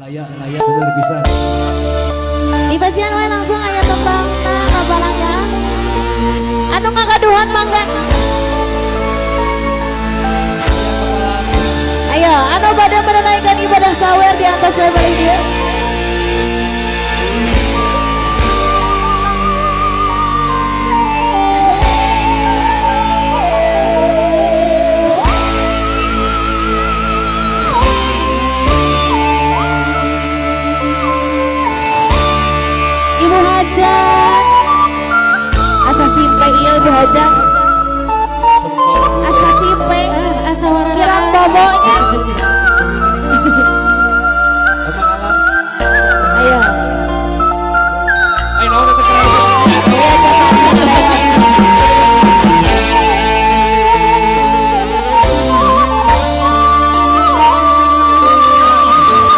layak bener bisa. Dibasian wae langsung aya tembangna kabalangnya. Anu ngagaduhan mangga. Ayo, anu pada menunaikan ibadah sawer di atas family dia. Ibu Hajat, asa simpe iya Ibu Hajat, asa simpe, asa warna kirang bobonya.